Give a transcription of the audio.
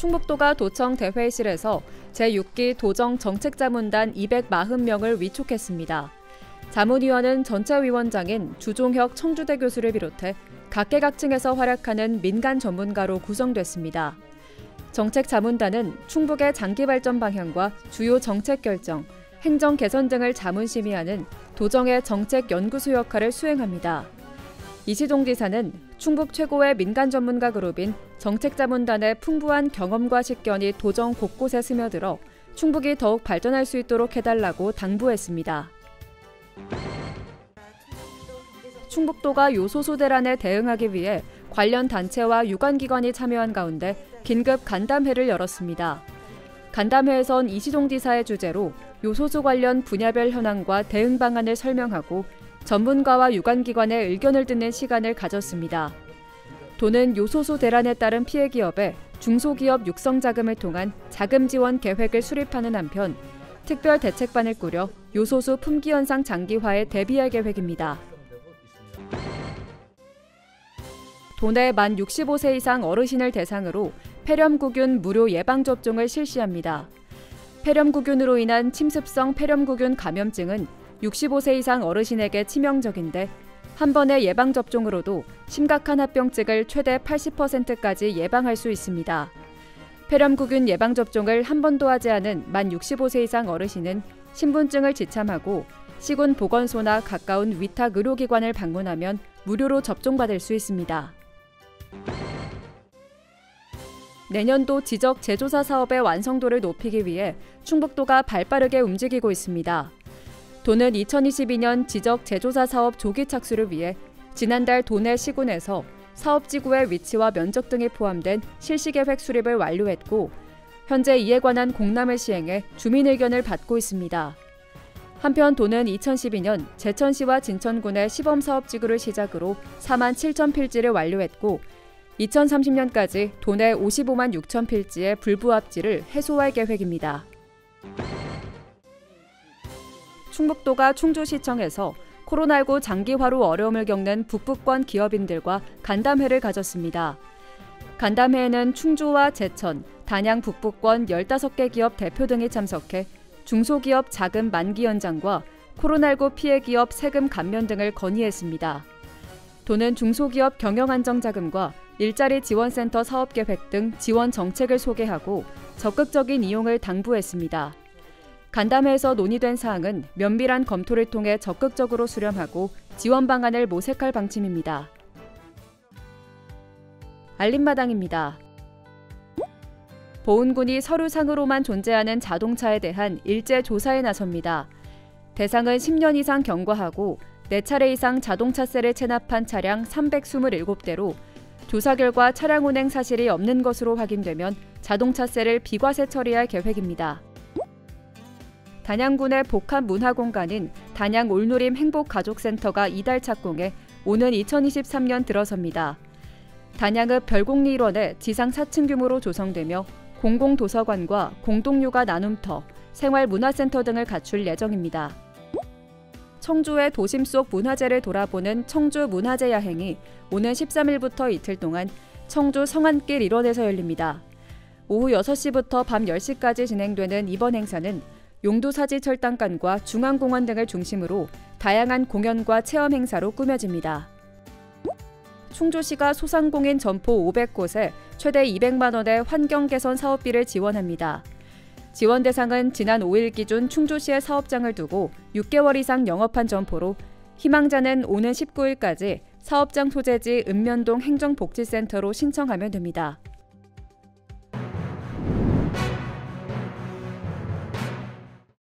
충북도가 도청 대회실에서 제6기 도정 정책자문단 240명을 위촉했습니다. 자문위원은 전체위원장인 주종혁 청주대 교수를 비롯해 각계각층에서 활약하는 민간 전문가로 구성됐습니다. 정책자문단은 충북의 장기 발전 방향과 주요 정책 결정, 행정 개선 등을 자문 심의하는 도정의 정책 연구소 역할을 수행합니다. 이시종 지사는 충북 최고의 민간 전문가 그룹인 정책자문단의 풍부한 경험과 식견이 도정 곳곳에 스며들어 충북이 더욱 발전할 수 있도록 해달라고 당부했습니다. 충북도가 요소수 대란에 대응하기 위해 관련 단체와 유관기관이 참여한 가운데 긴급 간담회를 열었습니다. 간담회에선 이시종 지사의 주재로 요소수 관련 분야별 현황과 대응 방안을 설명하고 전문가와 유관기관의 의견을 듣는 시간을 가졌습니다. 도는 요소수 대란에 따른 피해 기업에 중소기업 육성 자금을 통한 자금 지원 계획을 수립하는 한편 특별 대책반을 꾸려 요소수 품귀 현상 장기화에 대비할 계획입니다. 도내 만 65세 이상 어르신을 대상으로 폐렴구균 무료 예방접종을 실시합니다. 폐렴구균으로 인한 침습성 폐렴구균 감염증은 65세 이상 어르신에게 치명적인데 한 번의 예방접종으로도 심각한 합병증을 최대 80%까지 예방할 수 있습니다. 폐렴구균 예방접종을 한 번도 하지 않은 만 65세 이상 어르신은 신분증을 지참하고 시군 보건소나 가까운 위탁 의료기관을 방문하면 무료로 접종받을 수 있습니다. 내년도 지적 재조사 사업의 완성도를 높이기 위해 충북도가 발빠르게 움직이고 있습니다. 도는 2022년 지적 재조사 사업 조기 착수를 위해 지난달 도내 시군에서 사업지구의 위치와 면적 등이 포함된 실시계획 수립을 완료했고 현재 이에 관한 공람을 시행해 주민 의견을 받고 있습니다. 한편 도는 2012년 제천시와 진천군의 시범사업지구를 시작으로 4만 7천 필지를 완료했고 2030년까지 도내 55만 6천 필지의 불부합지를 해소할 계획입니다. 충북도가 충주시청에서 코로나19 장기화로 어려움을 겪는 북부권 기업인들과 간담회를 가졌습니다. 간담회에는 충주와 제천, 단양 북부권 15개 기업 대표 등이 참석해 중소기업 자금 만기 연장과 코로나19 피해 기업 세금 감면 등을 건의했습니다. 도는 중소기업 경영안정자금과 일자리 지원센터 사업계획 등 지원 정책을 소개하고 적극적인 이용을 당부했습니다. 간담회에서 논의된 사항은 면밀한 검토를 통해 적극적으로 수렴하고 지원 방안을 모색할 방침입니다. 알림마당입니다. 보훈군이 서류상으로만 존재하는 자동차에 대한 일제 조사에 나섭니다. 대상은 10년 이상 경과하고 4차례 이상 자동차세를 체납한 차량 327대로 조사 결과 차량 운행 사실이 없는 것으로 확인되면 자동차세를 비과세 처리할 계획입니다. 단양군의 복합 문화공간인 단양 올누림 행복가족센터가 이달 착공해 오는 2023년 들어섭니다. 단양읍 별곡리 일원에 지상 4층 규모로 조성되며 공공도서관과 공동육아 나눔터, 생활문화센터 등을 갖출 예정입니다. 청주의 도심 속 문화재를 돌아보는 청주 문화재 야행이 오는 13일부터 이틀 동안 청주 성안길 일원에서 열립니다. 오후 6시부터 밤 10시까지 진행되는 이번 행사는 용두사지철당간과 중앙공원 등을 중심으로 다양한 공연과 체험 행사로 꾸며집니다. 충주시가 소상공인 점포 500곳에 최대 200만 원의 환경 개선 사업비를 지원합니다. 지원 대상은 지난 5일 기준 충주시에 사업장을 두고 6개월 이상 영업한 점포로 희망자는 오는 19일까지 사업장 소재지 읍면동 행정복지센터로 신청하면 됩니다.